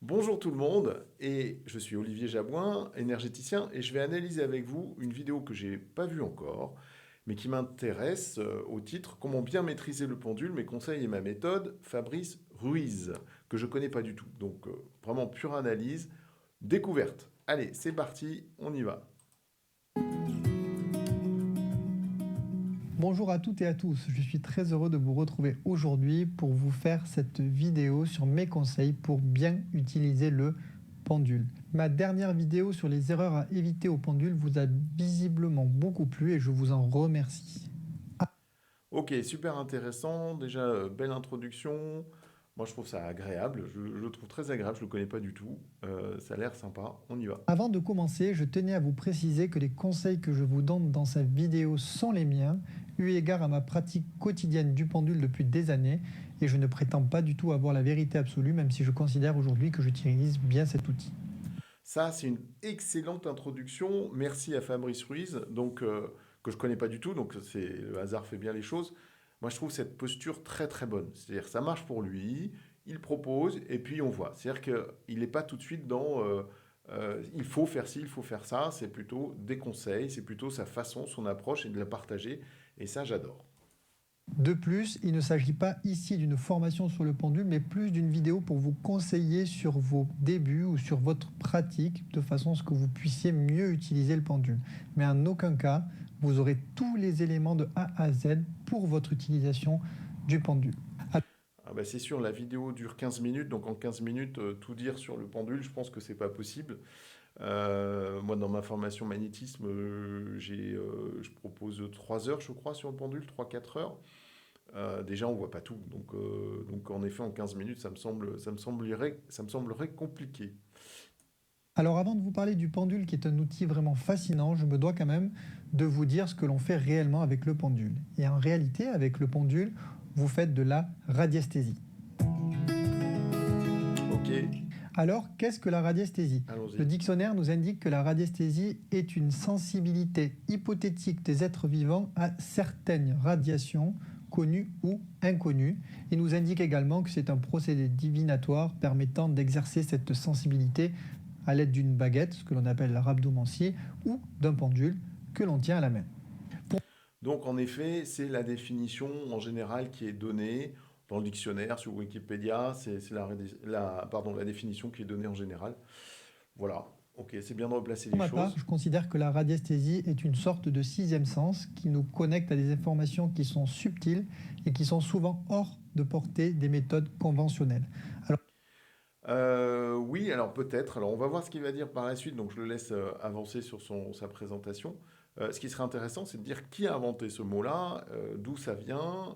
Bonjour tout le monde, et je suis Olivier Jabouin, énergéticien, et je vais analyser avec vous une vidéo que j'ai pas vue encore, mais qui m'intéresse au titre Comment bien maîtriser le pendule, mes conseils et ma méthode, Fabrice Ruiz, que je connais pas du tout. Donc vraiment pure analyse, découverte. Allez, c'est parti, on y va. Bonjour à toutes et à tous, je suis très heureux de vous retrouver aujourd'hui pour vous faire cette vidéo sur mes conseils pour bien utiliser le pendule. Ma dernière vidéo sur les erreurs à éviter au pendule vous a visiblement beaucoup plu et je vous en remercie. Ok, super intéressant, déjà belle introduction. Moi je trouve ça agréable, je le trouve très agréable, je le connais pas du tout. Ça a l'air sympa, on y va. Avant de commencer, je tenais à vous préciser que les conseils que je vous donne dans cette vidéo sont les miens, eu égard à ma pratique quotidienne du pendule depuis des années, et je ne prétends pas du tout avoir la vérité absolue, même si je considère aujourd'hui que j'utilise bien cet outil. Ça, c'est une excellente introduction. Merci à Fabrice Ruiz, donc, que je connais pas du tout, donc le hasard fait bien les choses. Moi, je trouve cette posture très très bonne. C'est-à-dire, ça marche pour lui, il propose, et puis on voit. C'est-à-dire qu'il n'est pas tout de suite dans il faut faire ci, il faut faire ça. C'est plutôt des conseils, c'est plutôt sa façon, son approche et de la partager. Et ça, j'adore. De plus, il ne s'agit pas ici d'une formation sur le pendule, mais plus d'une vidéo pour vous conseiller sur vos débuts ou sur votre pratique, de façon à ce que vous puissiez mieux utiliser le pendule. Mais en aucun cas, vous aurez tous les éléments de A à Z pour votre utilisation du pendule. Ah bah, c'est sûr, la vidéo dure 15 minutes, donc en 15 minutes, tout dire sur le pendule, je pense que c'est pas possible. Moi, dans ma formation magnétisme, je propose 3 heures, je crois, sur le pendule, 3 4 heures. Déjà, on voit pas tout. Donc, en effet, en 15 minutes, ça me semblerait compliqué. Alors avant de vous parler du pendule, qui est un outil vraiment fascinant, je me dois quand même de vous dire ce que l'on fait réellement avec le pendule. Et en réalité, avec le pendule, vous faites de la radiesthésie. Ok, Alors, qu'est-ce que la radiesthésie? Le allons-y. dictionnaire nous indique que la radiesthésie est une sensibilité hypothétique des êtres vivants à certaines radiations, connues ou inconnues, et nous indique également que c'est un procédé divinatoire permettant d'exercer cette sensibilité à l'aide d'une baguette, ce que l'on appelle la rhabdomancier, ou d'un pendule que l'on tient à la main. Donc, en effet, c'est la définition en général qui est donnée dans le dictionnaire, sur Wikipédia. C'est la définition qui est donnée en général. Voilà. Ok, c'est bien de replacer Pour les ma part, choses. je considère que la radiesthésie est une sorte de sixième sens qui nous connecte à des informations qui sont subtiles et qui sont souvent hors de portée des méthodes conventionnelles. Alors, Oui, alors peut-être. Alors on va voir ce qu'il va dire par la suite, donc je le laisse avancer sur sa présentation. Ce qui serait intéressant, c'est de dire qui a inventé ce mot-là, d'où ça vient,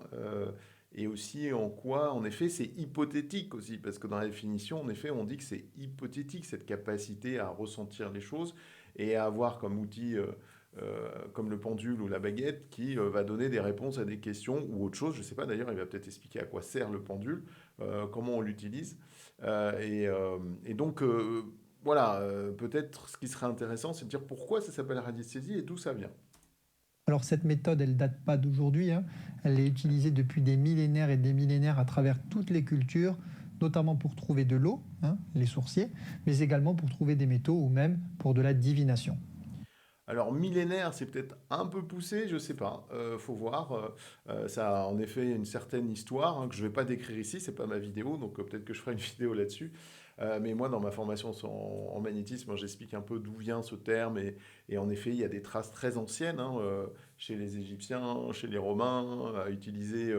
et aussi en quoi, en effet, c'est hypothétique aussi, parce que dans la définition, en effet, on dit que c'est hypothétique, cette capacité à ressentir les choses et à avoir comme outil, comme le pendule ou la baguette, qui va donner des réponses à des questions ou autre chose. Je ne sais pas d'ailleurs, il va peut-être expliquer à quoi sert le pendule, comment on l'utilise. Et donc, voilà, peut-être ce qui serait intéressant, c'est de dire pourquoi ça s'appelle radiesthésie et d'où ça vient. alors, cette méthode, elle date pas d'aujourd'hui, hein. Elle est utilisée depuis des millénaires et des millénaires à travers toutes les cultures, notamment pour trouver de l'eau, hein, les sourciers, mais également pour trouver des métaux ou même pour de la divination. Alors, millénaire, c'est peut-être un peu poussé, je sais pas, faut voir. Ça a en effet une certaine histoire hein, que je vais pas décrire ici, c'est pas ma vidéo, donc peut-être que je ferai une vidéo là-dessus. Mais moi, dans ma formation en magnétisme, j'explique un peu d'où vient ce terme, et en effet, il y a des traces très anciennes hein, chez les Égyptiens, chez les Romains, à utiliser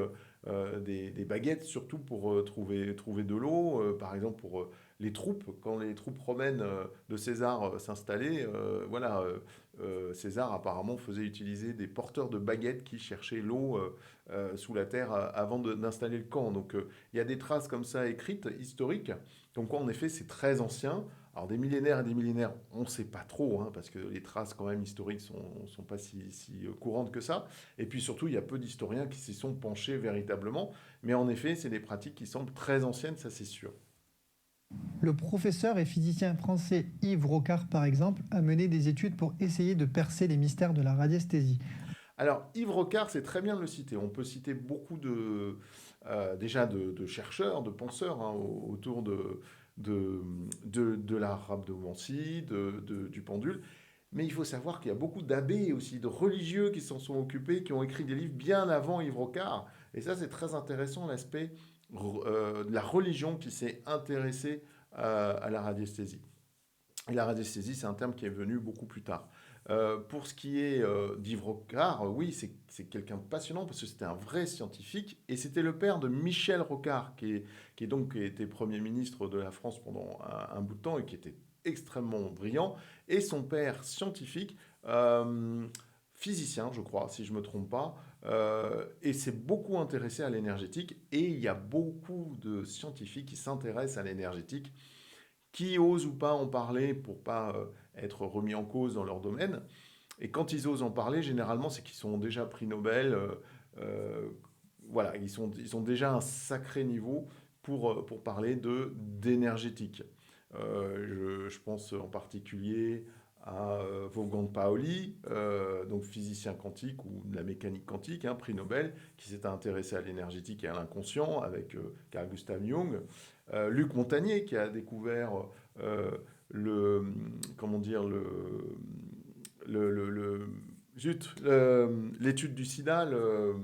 des baguettes, surtout pour trouver de l'eau, par exemple pour les troupes, quand les troupes romaines de César s'installaient, voilà, César apparemment faisait utiliser des porteurs de baguettes qui cherchaient l'eau sous la terre avant d'installer le camp. Donc il y a des traces comme ça écrites, historiques, comme quoi en effet c'est très ancien. Alors des millénaires et des millénaires, on ne sait pas trop, hein, parce que les traces quand même historiques sont pas si courantes que ça. Et puis surtout, il y a peu d'historiens qui s'y sont penchés véritablement. Mais en effet, c'est des pratiques qui semblent très anciennes, ça c'est sûr. Le professeur et physicien français Yves Rocard, par exemple, a mené des études pour essayer de percer les mystères de la radiesthésie. Alors, Yves Rocard, c'est très bien de le citer. On peut citer beaucoup déjà de chercheurs, de penseurs hein, autour de la rhabdomancie, du pendule. Mais il faut savoir qu'il y a beaucoup d'abbés aussi, de religieux qui s'en sont occupés, qui ont écrit des livres bien avant Yves Rocard. Et ça, c'est très intéressant, l'aspect de la religion qui s'est intéressée à la radiesthésie. Et la radiesthésie, c'est un terme qui est venu beaucoup plus tard. Pour ce qui est d'Yves Rocard, oui, c'est quelqu'un de passionnant parce que c'était un vrai scientifique et c'était le père de Michel Rocard, qui était Premier ministre de la France pendant un bout de temps et qui était extrêmement brillant. Et son père scientifique, physicien, je crois, si je ne me trompe pas, et s'est beaucoup intéressé à l'énergétique. Et il y a beaucoup de scientifiques qui s'intéressent à l'énergétique qui osent ou pas en parler pour pas être remis en cause dans leur domaine. Et quand ils osent en parler, généralement, c'est qu'ils sont déjà prix Nobel. Euh, voilà, ils ont déjà un sacré niveau pour parler d'énergétique. Je pense en particulier à Wolfgang Pauli, donc physicien quantique ou de la mécanique quantique, hein, prix Nobel, qui s'est intéressé à l'énergétique et à l'inconscient avec Carl Gustav Jung. Luc Montagnier qui a découvert euh, le, comment dire, le- zut, l'étude du sida, le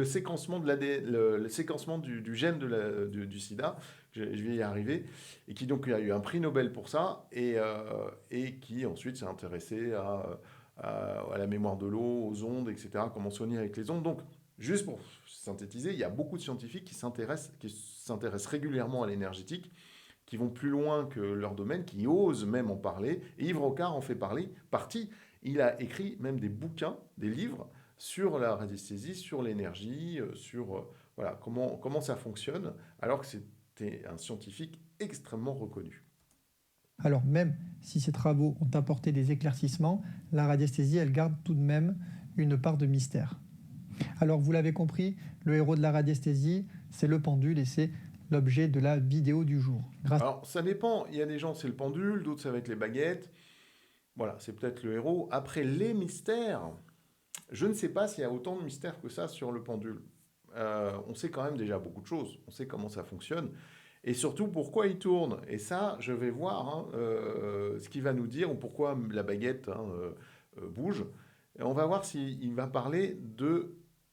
séquencement, le séquencement du gène du sida, je vais y arriver, et qui donc a eu un prix Nobel pour ça, et qui ensuite s'est intéressé à la mémoire de l'eau, aux ondes, etc., comment soigner avec les ondes. Donc, juste pour synthétiser, il y a beaucoup de scientifiques qui s'intéressent régulièrement à l'énergétique, qui vont plus loin que leur domaine, qui osent même en parler. Et Yves Rocard en fait partie. Il a écrit même des bouquins, des livres sur la radiesthésie, sur l'énergie, voilà, comment ça fonctionne, alors que c'était un scientifique extrêmement reconnu. Alors même si ces travaux ont apporté des éclaircissements, la radiesthésie, elle garde tout de même une part de mystère. Alors vous l'avez compris, le héros de la radiesthésie, c'est le pendule et c'est l'objet de la vidéo du jour. Alors ça dépend, il y a des gens c'est le pendule, d'autres ça va être les baguettes, voilà, c'est peut-être le héros. Après les mystères, je ne sais pas s'il y a autant de mystères que ça sur le pendule. On sait quand même déjà beaucoup de choses. On sait comment ça fonctionne. Et surtout, pourquoi il tourne. Et ça, je vais voir hein, ce qu'il va nous dire, ou pourquoi la baguette hein, bouge. Et on va voir s'il va parler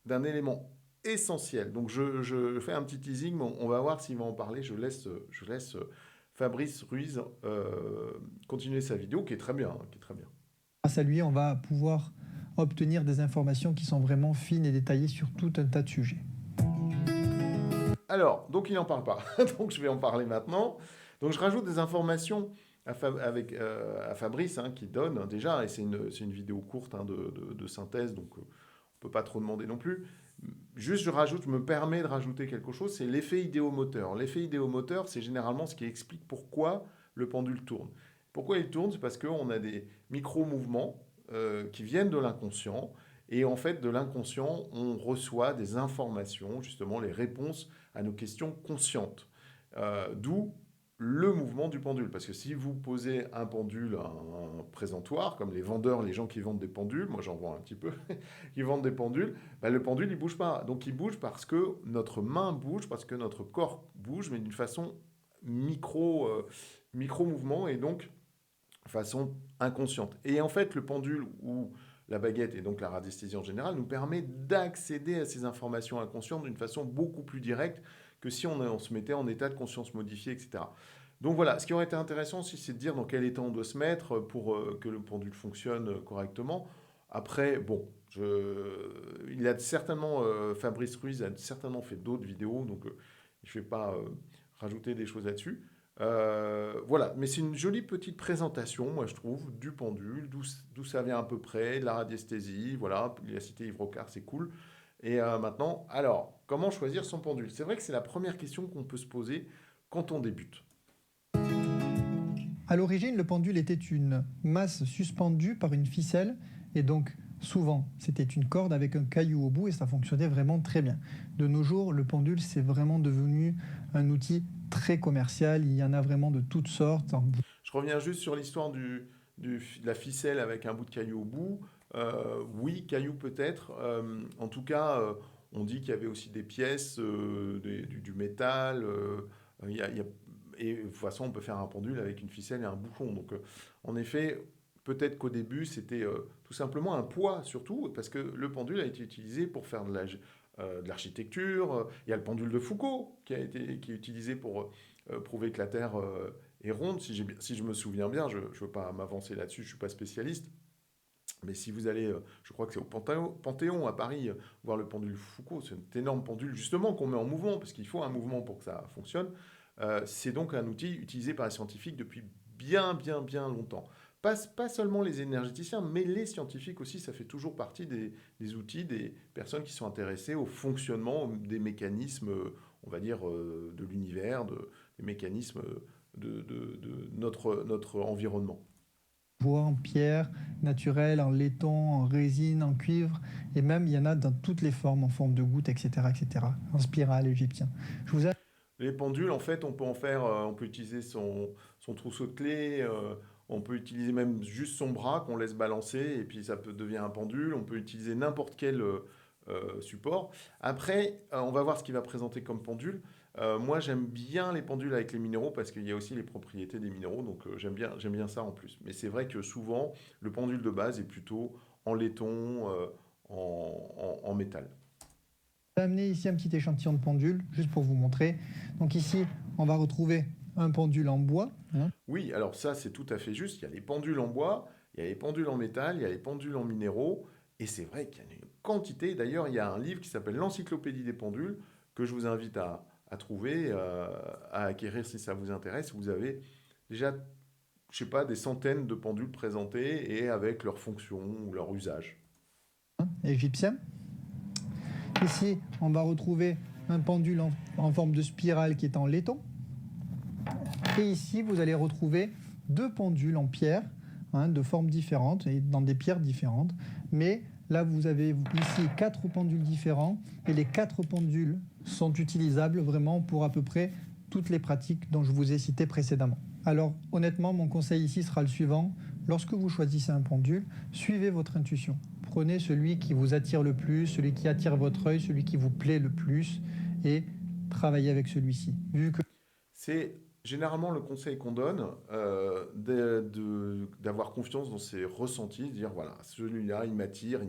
d'un élément essentiel. Donc, je fais un petit teasing, mais on va voir s'il va en parler. Je laisse Fabrice Ruiz continuer sa vidéo, qui est très bien. Qui est très bien. Grâce à lui, on va pouvoir obtenir des informations qui sont vraiment fines et détaillées sur tout un tas de sujets. Alors, donc il n'en parle pas. Donc je vais en parler maintenant. Donc je rajoute des informations à Fabrice hein, qui donne hein, déjà, et c'est une vidéo courte hein, de synthèse, donc on ne peut pas trop demander non plus. Juste je me permets de rajouter quelque chose, c'est l'effet idéomoteur. L'effet idéomoteur, c'est généralement ce qui explique pourquoi le pendule tourne. Pourquoi il tourne? C'est parce qu'on a des micro-mouvements qui viennent de l'inconscient. Et en fait, de l'inconscient, on reçoit des informations, justement les réponses à nos questions conscientes. D'où le mouvement du pendule. Parce que si vous posez un pendule à un présentoir, comme les vendeurs, les gens qui vendent des pendules, moi j'en vends un petit peu, qui vendent des pendules, bah, le pendule il bouge pas. Donc il bouge parce que notre main bouge, parce que notre corps bouge, mais d'une façon micro-mouvement et donc façon inconsciente. Et en fait, le pendule ou la baguette et donc la radiesthésie en général nous permet d'accéder à ces informations inconscientes d'une façon beaucoup plus directe que si on se mettait en état de conscience modifié, etc. Donc voilà, ce qui aurait été intéressant aussi, c'est de dire dans quel état on doit se mettre pour que le pendule fonctionne correctement. Après, bon, il a certainement, Fabrice Ruiz a certainement fait d'autres vidéos, donc je ne vais pas rajouter des choses là-dessus. Voilà, mais c'est une jolie petite présentation, moi je trouve, du pendule, d'où ça vient à peu près, de la radiesthésie, voilà, il a cité Yves Rocard, c'est cool. Et maintenant, alors, comment choisir son pendule? C'est vrai que c'est la première question qu'on peut se poser quand on débute. À l'origine, le pendule était une masse suspendue par une ficelle et donc souvent c'était une corde avec un caillou au bout et ça fonctionnait vraiment très bien. De nos jours, le pendule c'est vraiment devenu un outil très commercial, il y en a vraiment de toutes sortes. Je reviens juste sur l'histoire de la ficelle avec un bout de caillou au bout. Oui, caillou peut-être. En tout cas, on dit qu'il y avait aussi des pièces, du métal. Il y a et de toute façon, on peut faire un pendule avec une ficelle et un bouchon. Donc, en effet, peut-être qu'au début, c'était tout simplement un poids, surtout, parce que le pendule a été utilisé pour faire de l'architecture. Il y a le pendule de Foucault qui est utilisé pour prouver que la Terre est ronde. Si je me souviens bien, je ne veux pas m'avancer là-dessus, je ne suis pas spécialiste. Mais si vous allez, je crois que c'est au Panthéon à Paris, voir le pendule Foucault, c'est un énorme pendule justement qu'on met en mouvement, parce qu'il faut un mouvement pour que ça fonctionne. C'est donc un outil utilisé par les scientifiques depuis bien longtemps. Pas seulement les énergéticiens, mais les scientifiques aussi, ça fait toujours partie des outils, des personnes qui sont intéressées au fonctionnement des mécanismes, on va dire, de l'univers, des mécanismes de notre environnement. Bois, en pierre, naturel, en laiton, en résine, en cuivre, et même il y en a dans toutes les formes, en forme de goutte, etc., en spirale égyptien. Je vous Les pendules, en fait, on peut en faire, on peut utiliser son trousseau de clés, on peut utiliser même juste son bras qu'on laisse balancer et puis ça peut devenir un pendule. On peut utiliser n'importe quel support. Après, on va voir ce qu'il va présenter comme pendule. Moi, j'aime bien les pendules avec les minéraux parce qu'il y a aussi les propriétés des minéraux, donc j'aime bien ça en plus. Mais c'est vrai que souvent, le pendule de base est plutôt en laiton, en métal. ai amené ici un petit échantillon de pendule, juste pour vous montrer. Donc ici, on va retrouver un pendule en bois, hein. Oui, alors ça, c'est tout à fait juste. Il y a les pendules en bois, il y a les pendules en métal, il y a les pendules en minéraux. Et c'est vrai qu'il y en a une quantité. D'ailleurs, il y a un livre qui s'appelle L'Encyclopédie des pendules, que je vous invite à trouver, à acquérir si ça vous intéresse. Vous avez déjà, je sais pas, des centaines de pendules présentés et avec leurs fonctions ou leur usage. Égyptien. Ici, on va retrouver un pendule en forme de spirale qui est en laiton. Et ici, vous allez retrouver deux pendules en pierre, hein, de formes différentes et dans des pierres différentes. Mais là, vous avez ici quatre pendules différents et les quatre pendules sont utilisables vraiment pour à peu près toutes les pratiques dont je vous ai citées précédemment. Alors, honnêtement, mon conseil ici sera le suivant. Lorsque vous choisissez un pendule, suivez votre intuition. Prenez celui qui vous attire le plus, celui qui attire votre œil, celui qui vous plaît le plus et travaillez avec celui-ci. Vu que C'est généralement le conseil qu'on donne, d'avoir confiance dans ses ressentis, de dire voilà, celui-là, il m'attire,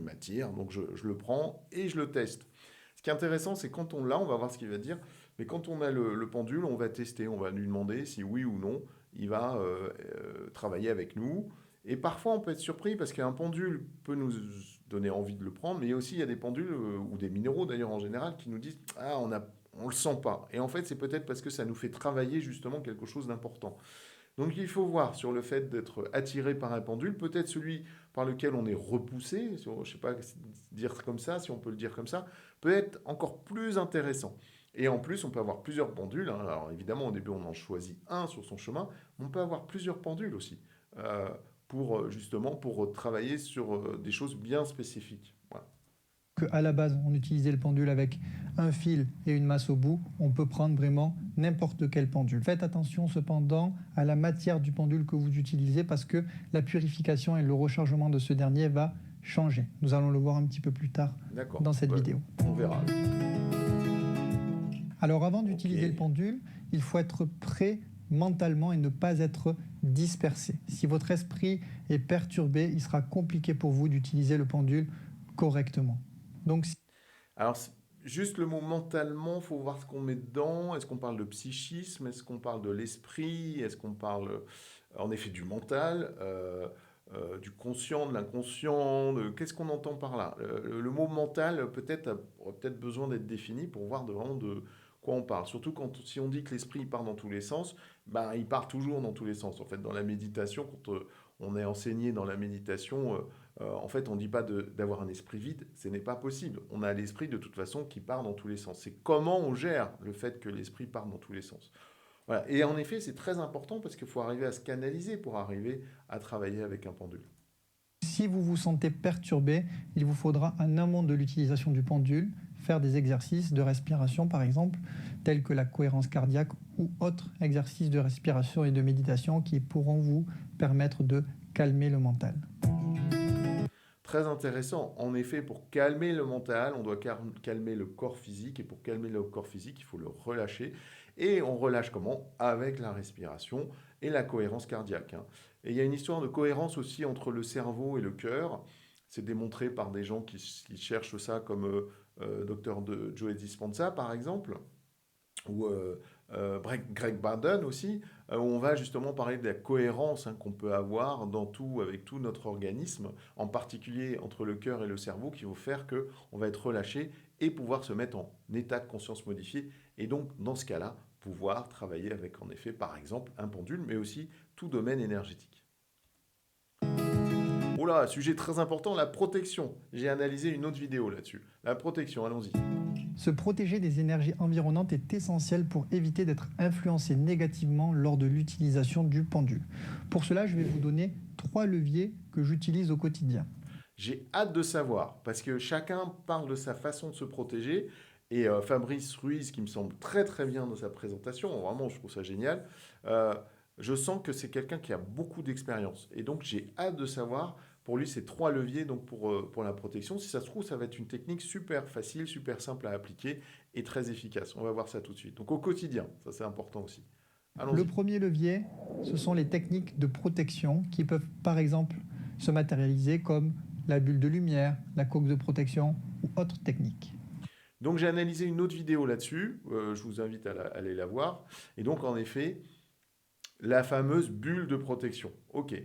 donc je le prends et je le teste. Ce qui est intéressant, c'est quand on l'a, on va voir ce qu'il va dire, mais quand on a le pendule, on va tester, on va lui demander si oui ou non, il va travailler avec nous. Et parfois, on peut être surpris parce qu'un pendule peut nous donner envie de le prendre, mais aussi il y a des pendules, ou des minéraux d'ailleurs en général, qui nous disent ah, on le sent pas. Et en fait, c'est peut-être parce que ça nous fait travailler justement quelque chose d'important. Donc il faut voir sur le fait d'être attiré par un pendule, peut-être celui par lequel on est repoussé, je ne sais pas dire comme ça, si on peut le dire comme ça, peut être encore plus intéressant. Et en plus, on peut avoir plusieurs pendules, hein. Alors évidemment, au début, on en choisit un sur son chemin, mais on peut avoir plusieurs pendules aussi, pour justement pour travailler sur des choses bien spécifiques. Voilà. qu'à la base, on utilisait le pendule avec un fil et une masse au bout, on peut prendre vraiment n'importe quel pendule. Faites attention cependant à la matière du pendule que vous utilisez parce que la purification et le rechargement de ce dernier va changer. Nous allons le voir un petit peu plus tard D'accord. dans cette Ouais, vidéo. on verra. Alors avant d'utiliser Ok. le pendule, il faut être prêt mentalement et ne pas être dispersé. Si votre esprit est perturbé, il sera compliqué pour vous d'utiliser le pendule correctement. Donc Alors, juste le mot mentalement, faut voir ce qu'on met dedans. Est-ce qu'on parle de psychisme? Est-ce qu'on parle de l'esprit? Est-ce qu'on parle en effet du mental, du conscient, de l'inconscient? Qu'est-ce qu'on entend par là? Le mot mental peut-être aurait peut-être besoin d'être défini pour voir vraiment de quoi on parle. Surtout si on dit que l'esprit il part dans tous les sens, ben, il part toujours dans tous les sens. En fait, dans la méditation, quand on est enseigné dans la méditation, en fait, on ne dit pas d'avoir un esprit vide, ce n'est pas possible. On a l'esprit de toute façon qui part dans tous les sens. C'est comment on gère le fait que l'esprit parte dans tous les sens. Voilà. Et en effet, c'est très important parce qu'il faut arriver à se canaliser pour arriver à travailler avec un pendule. si vous vous sentez perturbé, il vous faudra en amont de l'utilisation du pendule faire des exercices de respiration par exemple, tels que la cohérence cardiaque ou autres exercices de respiration et de méditation qui pourront vous permettre de calmer le mental. Très intéressant. En effet, pour calmer le mental, on doit calmer le corps physique. Et pour calmer le corps physique, il faut le relâcher. Et on relâche comment? Avec la respiration et la cohérence cardiaque, hein. Et il y a une histoire de cohérence aussi entre le cerveau et le cœur. C'est démontré par des gens qui cherchent ça, comme docteur Joe Dispenza, par exemple, ou Greg Baden aussi, où on va justement parler de la cohérence, hein, qu'on peut avoir dans tout, avec tout notre organisme, en particulier entre le cœur et le cerveau, qui vont faire que on va être relâché et pouvoir se mettre en état de conscience modifié, et donc dans ce cas-là, pouvoir travailler avec en effet, par exemple, un pendule, mais aussi tout domaine énergétique. Oh là, sujet très important, la protection. J'ai analysé une autre vidéo là-dessus. La protection, allons-y. Se protéger des énergies environnantes est essentiel pour éviter d'être influencé négativement lors de l'utilisation du pendule. Pour cela, je vais vous donner 3 leviers que j'utilise au quotidien. J'ai hâte de savoir, parce que chacun parle de sa façon de se protéger. Et Fabrice Ruiz, qui me semble très très bien dans sa présentation, vraiment je trouve ça génial, euh, je sens que c'est quelqu'un qui a beaucoup d'expérience. Et donc j'ai hâte de savoir, pour lui, ces 3 leviers donc pour la protection. Si ça se trouve, ça va être une technique super facile, super simple à appliquer et très efficace. On va voir ça tout de suite. Donc au quotidien, ça c'est important aussi. Le Allons-y. premier levier, ce sont les techniques de protection qui peuvent par exemple se matérialiser comme la bulle de lumière, la coque de protection ou autres techniques. Donc j'ai analysé une autre vidéo là-dessus, je vous invite à aller la voir. Et donc en effet, la fameuse bulle de protection. Ok,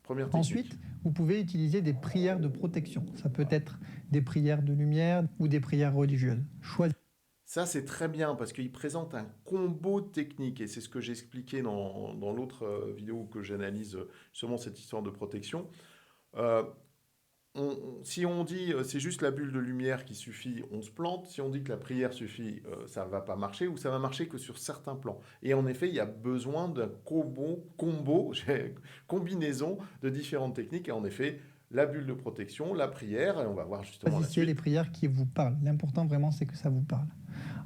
première technique. Ensuite, vous pouvez utiliser des prières de protection. Ça peut être des prières de lumière ou des prières religieuses. Choisissez. Ça, c'est très bien parce qu'il présente un combo de techniques et c'est ce que j'ai expliqué dans l'autre vidéo que j'analyse justement cette histoire de protection. Euh, si on dit c'est juste la bulle de lumière qui suffit, on se plante. Si on dit que la prière suffit, ça ne va pas marcher ou ça va marcher que sur certains plans. Et en effet, il y a besoin d'un combinaison de différentes techniques. Et en effet, la bulle de protection, la prière, et on va voir justement la Choisissez les suite. prières qui vous parlent. L'important vraiment, c'est que ça vous parle.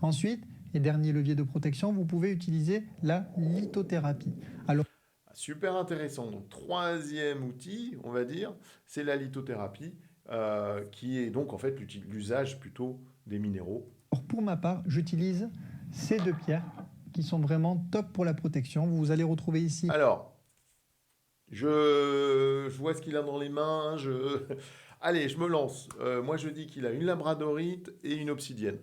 Ensuite, et dernier levier de protection, vous pouvez utiliser la lithothérapie. Alors, Super intéressant. Donc, troisième outil, on va dire, c'est la lithothérapie, qui est donc en fait l'usage plutôt des minéraux. pour ma part, j'utilise ces 2 pierres qui sont vraiment top pour la protection. Vous allez retrouver ici. Alors, je vois ce qu'il a dans les mains. Allez, je me lance. Moi, je dis qu'il a une labradorite et une obsidienne.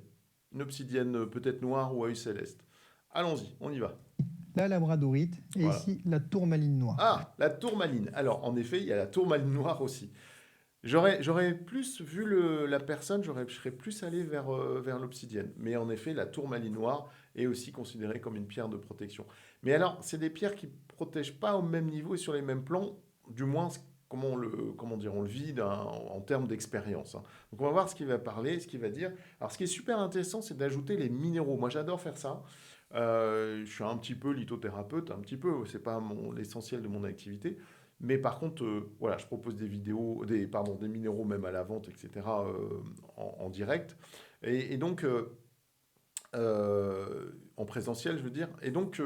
Une obsidienne peut-être noire ou à œil céleste. Allons-y, on y va. La labradorite et Voilà. ici la tourmaline noire. Ah, la tourmaline. Alors, en effet, il y a la tourmaline noire aussi. J'aurais plus vu la personne, je serais plus allé vers l'obsidienne. Mais en effet, la tourmaline noire est aussi considérée comme une pierre de protection. Mais alors, c'est des pierres qui ne protègent pas au même niveau et sur les mêmes plans, du moins comment dire, on le vit en termes d'expérience, hein. Donc on va voir ce qu'il va parler, ce qu'il va dire. Alors ce qui est super intéressant, c'est d'ajouter les minéraux. Moi j'adore faire ça. Je suis un petit peu lithothérapeute, un petit peu, c'est pas l'essentiel de mon activité. Mais par contre, voilà, je propose des vidéos, des minéraux même à la vente, etc., en direct. Et donc, en présentiel, je veux dire. Et donc,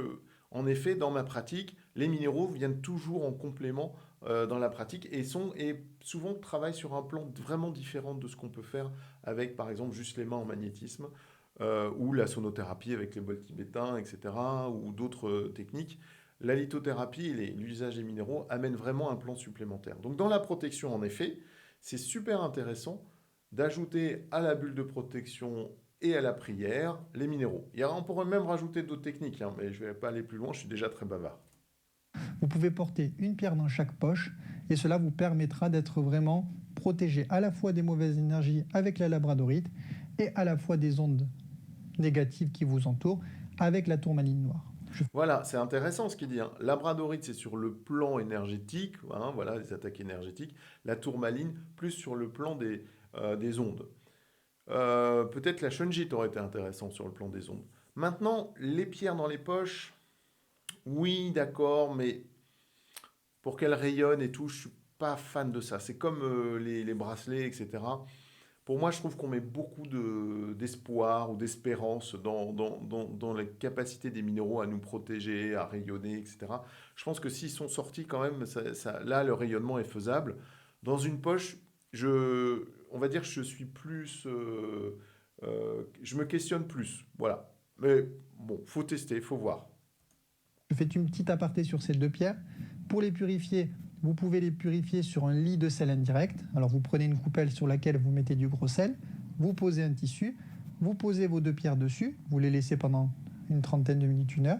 en effet, dans ma pratique, les minéraux viennent toujours en complément dans la pratique et souvent travaillent sur un plan vraiment différent de ce qu'on peut faire avec, par exemple, juste les mains en magnétisme ou la sonothérapie avec les bols tibétains, etc., ou d'autres techniques. La lithothérapie et l'usage des minéraux amènent vraiment un plan supplémentaire. Donc dans la protection, en effet, c'est super intéressant d'ajouter à la bulle de protection et à la prière les minéraux. On pourrait même rajouter d'autres techniques, hein, mais je ne vais pas aller plus loin, je suis déjà très bavard. Vous pouvez porter une pierre dans chaque poche et cela vous permettra d'être vraiment protégé à la fois des mauvaises énergies avec la labradorite et à la fois des ondes négatives qui vous entourent avec la tourmaline noire. Voilà, c'est intéressant ce qu'il dit, hein. Labradorite, c'est sur le plan énergétique, hein, voilà, les attaques énergétiques. La tourmaline, plus sur le plan des ondes. Peut-être la shungite aurait été intéressant sur le plan des ondes. Maintenant, les pierres dans les poches, oui, d'accord, mais pour qu'elles rayonnent et tout, je suis pas fan de ça. C'est comme les bracelets, etc. Pour moi, je trouve qu'on met beaucoup d'espoir ou d'espérance dans la capacité des minéraux à nous protéger, à rayonner, etc. Je pense que s'ils sont sortis quand même, là, le rayonnement est faisable. Dans une poche, on va dire que je suis plus, je me questionne plus. Voilà. Mais bon, faut tester, faut voir. Je fais une petite aparté sur ces deux pierres. Pour les purifier, vous pouvez les purifier sur un lit de sel indirect. Alors vous prenez une coupelle sur laquelle vous mettez du gros sel, vous posez un tissu, vous posez vos deux pierres dessus, vous les laissez pendant une trentaine de minutes, 1 heure.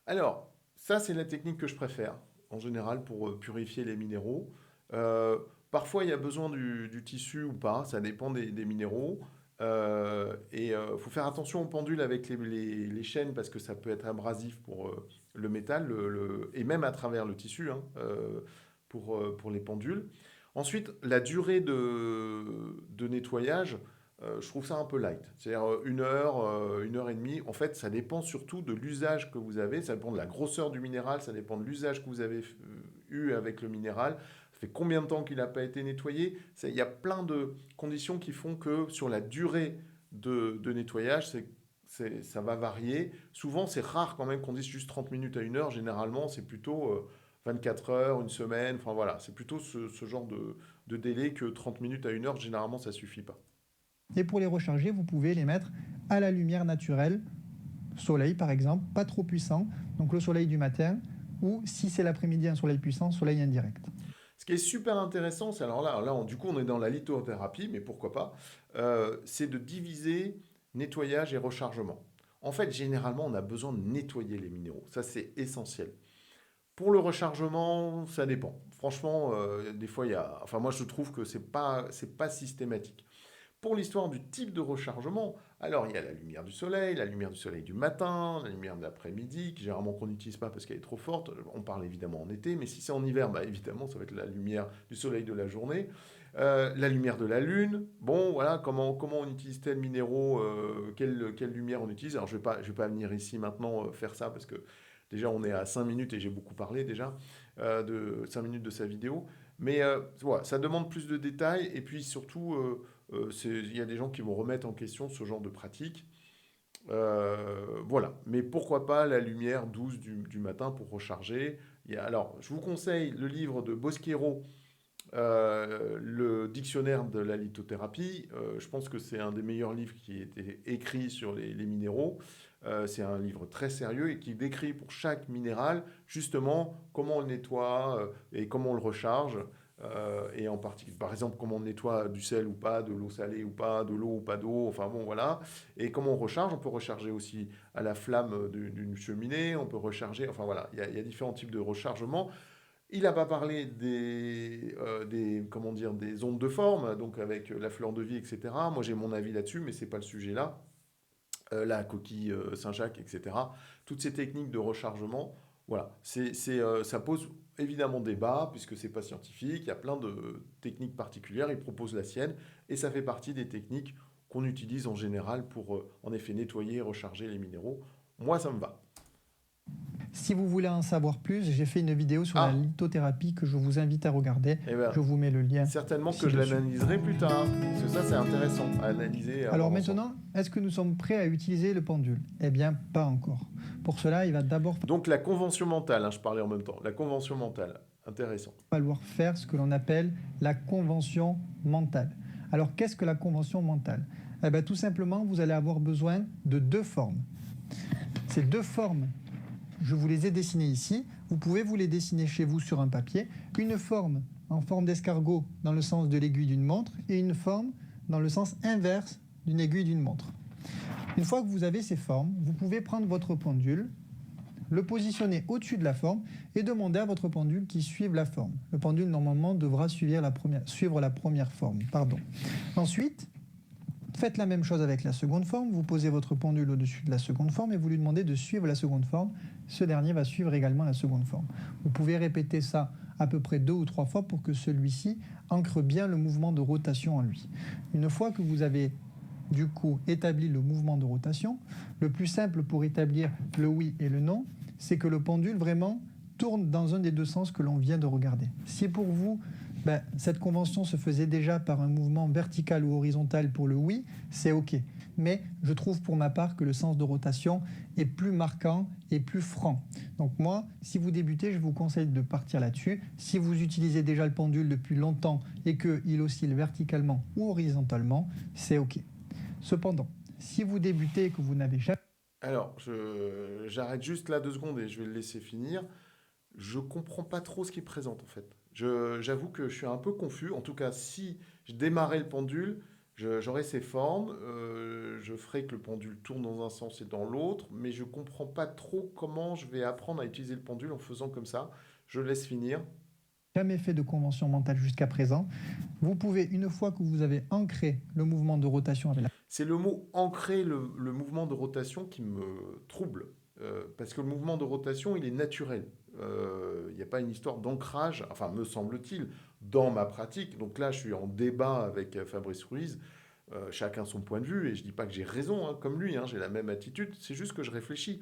Alors, ça, c'est la technique que je préfère, en général, pour purifier les minéraux. Euh, Parfois, il y a besoin du tissu ou pas, ça dépend des minéraux. Et il faut faire attention au pendule avec les chaînes parce que ça peut être abrasif pour le métal et même à travers le tissu pour les pendules. Ensuite, la durée de nettoyage, je trouve ça un peu light. C'est-à-dire 1 heure, 1 heure et demie. En fait, ça dépend surtout de l'usage que vous avez, ça dépend de la grosseur du minéral, ça dépend de l'usage que vous avez eu avec le minéral. Ça fait combien de temps qu'il n'a pas été nettoyé? Il y a plein de conditions qui font que sur la durée de nettoyage, ça va varier. Souvent, c'est rare quand même qu'on dise juste 30 minutes à 1 heure. Généralement, c'est plutôt 24 heures, une semaine. Enfin voilà, c'est plutôt ce genre de délai que 30 minutes à 1 heure. Généralement, ça suffit pas. Et pour les recharger, vous pouvez les mettre à la lumière naturelle, soleil par exemple, pas trop puissant, donc le soleil du matin, ou si c'est l'après-midi un soleil puissant, soleil indirect. Ce qui est super intéressant, c'est alors là, du coup, on est dans la lithothérapie, mais pourquoi pas, c'est de diviser nettoyage et rechargement. En fait, généralement, on a besoin de nettoyer les minéraux. Ça, c'est essentiel. Pour le rechargement, ça dépend. Franchement, des fois, il y a. Enfin, moi, je trouve que c'est pas systématique. Pour l'histoire du type de rechargement, alors il y a la lumière du soleil du matin, la lumière de l'après-midi, que généralement qu'on n'utilise pas parce qu'elle est trop forte. On parle évidemment en été, mais si c'est en hiver, bah, évidemment, ça va être la lumière du soleil de la journée. La lumière de la lune, bon voilà, comment on utilise tel minéraux, quelle lumière on utilise. Alors je vais pas venir ici maintenant faire ça parce que déjà on est à 5 minutes et j'ai beaucoup parlé déjà de 5 minutes de sa vidéo. Mais voilà, ça demande plus de détails et puis surtout, il y a des gens qui vont remettre en question ce genre de pratique. Voilà, mais pourquoi pas la lumière douce du matin pour recharger. Alors, je vous conseille le livre de Bosquero, le dictionnaire de la lithothérapie. Je pense que c'est un des meilleurs livres qui a été écrit sur les minéraux. C'est un livre très sérieux et qui décrit pour chaque minéral justement comment on le nettoie et comment on le recharge. Et en particulier, par exemple, comment on nettoie du sel ou pas, de l'eau salée ou pas, de l'eau ou pas d'eau, enfin bon, voilà. Et comment on recharge, on peut recharger aussi à la flamme d'une cheminée, on peut recharger, enfin voilà, il y a différents types de rechargement. Il n'a pas parlé comment dire, des ondes de forme, donc avec la fleur de vie, etc. Moi, j'ai mon avis là-dessus, mais c'est pas le sujet là. La coquille Saint-Jacques, etc. Toutes ces techniques de rechargement, voilà, ça pose évidemment débat puisque c'est pas scientifique. Il y a plein de techniques particulières. Il propose la sienne et ça fait partie des techniques qu'on utilise en général pour en effet nettoyer et recharger les minéraux. Moi, ça me va. Si vous voulez en savoir plus, j'ai fait une vidéo sur la Ah, lithothérapie que je vous invite à regarder. eh ben, Je vous mets le lien certainement que je ci-dessous. l'analyserai plus tard, parce que ça, c'est intéressant à analyser et à Alors voir ensemble. maintenant, est-ce que nous sommes prêts à utiliser le pendule? Eh bien, pas encore. Pour cela, il va d'abord Donc la convention mentale, hein, je parlais en même temps, la convention mentale, intéressant. falloir faire ce que l'on appelle la convention mentale. Alors, qu'est-ce que la convention mentale? Eh bien, tout simplement, vous allez avoir besoin de 2 formes. Ces 2 formes, je vous les ai dessinées ici. Vous pouvez vous les dessiner chez vous sur un papier. Une forme en forme d'escargot dans le sens de l'aiguille d'une montre et une forme dans le sens inverse d'une aiguille d'une montre. Une fois que vous avez ces formes, vous pouvez prendre votre pendule, le positionner au-dessus de la forme et demander à votre pendule qu'il suive la forme. Le pendule, normalement, devra suivre la première forme. Ensuite, faites la même chose avec la seconde forme. Vous posez votre pendule au-dessus de la seconde forme et vous lui demandez de suivre la seconde forme. Ce dernier va suivre également la seconde forme. Vous pouvez répéter ça à peu près 2 ou 3 fois pour que celui-ci ancre bien le mouvement de rotation en lui. Une fois que vous avez du coup établi le mouvement de rotation, le plus simple pour établir le oui et le non, c'est que le pendule vraiment tourne dans un des 2 sens que l'on vient de regarder. Si pour vous, cette convention se faisait déjà par un mouvement vertical ou horizontal pour le oui, c'est OK. Mais je trouve pour ma part que le sens de rotation est plus marquant et plus franc. Donc moi, si vous débutez, je vous conseille de partir là-dessus. Si vous utilisez déjà le pendule depuis longtemps et qu'il oscille verticalement ou horizontalement, c'est OK. Cependant, si vous débutez et que vous n'avez jamais Alors, j'arrête juste là 2 secondes et je vais le laisser finir. Je comprends pas trop ce qu'il présente en fait. J'avoue que je suis un peu confus. En tout cas, si je démarrais le pendule, j'aurais ces formes, je ferais que le pendule tourne dans un sens et dans l'autre, mais je comprends pas trop comment je vais apprendre à utiliser le pendule en faisant comme ça. Je laisse finir. Jamais fait de convention mentale jusqu'à présent. Vous pouvez, une fois que vous avez ancré le mouvement de rotation avec la... C'est le mot ancrer le mouvement de rotation qui me trouble. Parce que le mouvement de rotation, il est naturel. Il n'y a pas une histoire d'ancrage, enfin, me semble-t-il, dans ma pratique. Donc là, je suis en débat avec Fabrice Ruiz. Chacun son point de vue, et je dis pas que j'ai raison, hein, comme lui, hein, j'ai la même attitude, c'est juste que je réfléchis.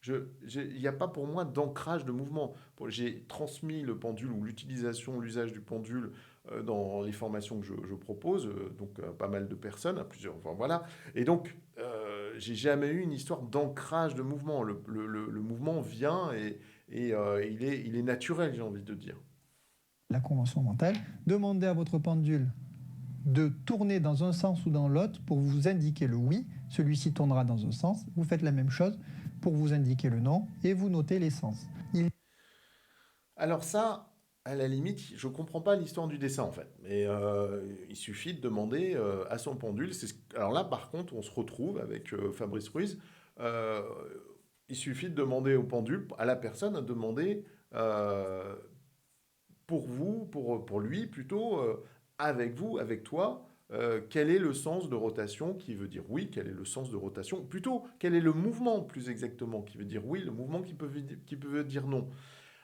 Il n'y a pas pour moi d'ancrage de mouvement. J'ai transmis le pendule ou l'utilisation, l'usage du pendule dans les formations que je propose, donc pas mal de personnes, à plusieurs, enfin, voilà. Et donc, j'ai jamais eu une histoire d'ancrage de mouvement. Le mouvement vient et il est naturel, j'ai envie de dire. la convention mentale. Demandez à votre pendule de tourner dans un sens ou dans l'autre pour vous indiquer le oui. Celui-ci tournera dans un sens. Vous faites la même chose pour vous indiquer le non et vous notez les sens. Alors ça, à la limite, je comprends pas l'histoire du dessin en fait. Mais il suffit de demander à son pendule. Alors là, par contre, on se retrouve avec Fabrice Ruiz. Euh, il suffit de demander au pendule, à la personne, de demander euh, pour vous, pour lui plutôt, avec vous, avec toi, quel est le sens de rotation qui veut dire oui, quel est le sens de rotation, plutôt quel est le mouvement plus exactement qui veut dire oui, le mouvement qui peut dire non.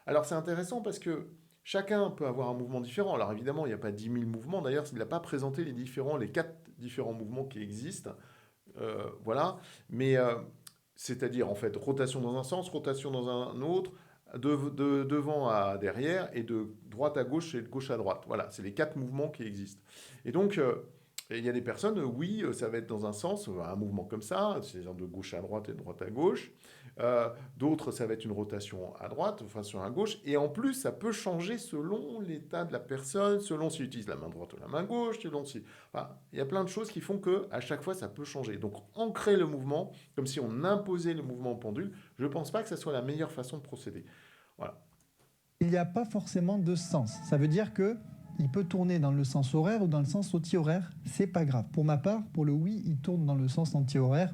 Alors c'est intéressant parce que chacun peut avoir un mouvement différent. Alors évidemment, il n'y a pas 10 000 mouvements. D'ailleurs, il n'a pas présenté les 4 différents mouvements qui existent. Voilà. Mais c'est-à-dire en fait rotation dans un sens, rotation dans un autre, de devant à derrière et de droite à gauche et de gauche à droite. Voilà, c'est les 4 mouvements qui existent. Et donc, il y a des personnes, oui, ça va être dans un sens, un mouvement comme ça, c'est-à-dire de gauche à droite et de droite à gauche. D'autres, ça va être une rotation à droite, enfin sur à gauche. Et en plus, ça peut changer selon l'état de la personne, selon s'il utilise la main droite ou la main gauche, selon si... Enfin, il y a plein de choses qui font que à chaque fois, ça peut changer. Donc, ancrer le mouvement, comme si on imposait le mouvement au pendule, je ne pense pas que ça soit la meilleure façon de procéder. Voilà. Il n'y a pas forcément de sens. Ça veut dire que il peut tourner dans le sens horaire ou dans le sens anti-horaire. C'est pas grave. Pour ma part, pour le oui, il tourne dans le sens anti-horaire.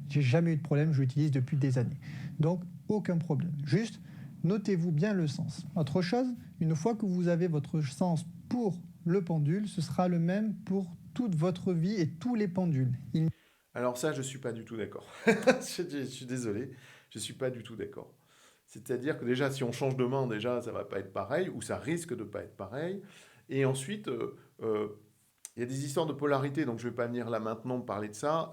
J'ai jamais eu de problème, je l'utilise depuis des années. Donc, aucun problème. Juste, notez-vous bien le sens. Autre chose, une fois que vous avez votre sens pour le pendule, ce sera le même pour toute votre vie et tous les pendules. Alors ça, je ne suis pas du tout d'accord. Je suis désolé, je ne suis pas du tout d'accord. C'est-à-dire que déjà, si on change de main, déjà, ça ne va pas être pareil, ou ça risque de ne pas être pareil. Et ensuite, euh, il y a des histoires de polarité, donc je ne vais pas venir là maintenant parler de ça,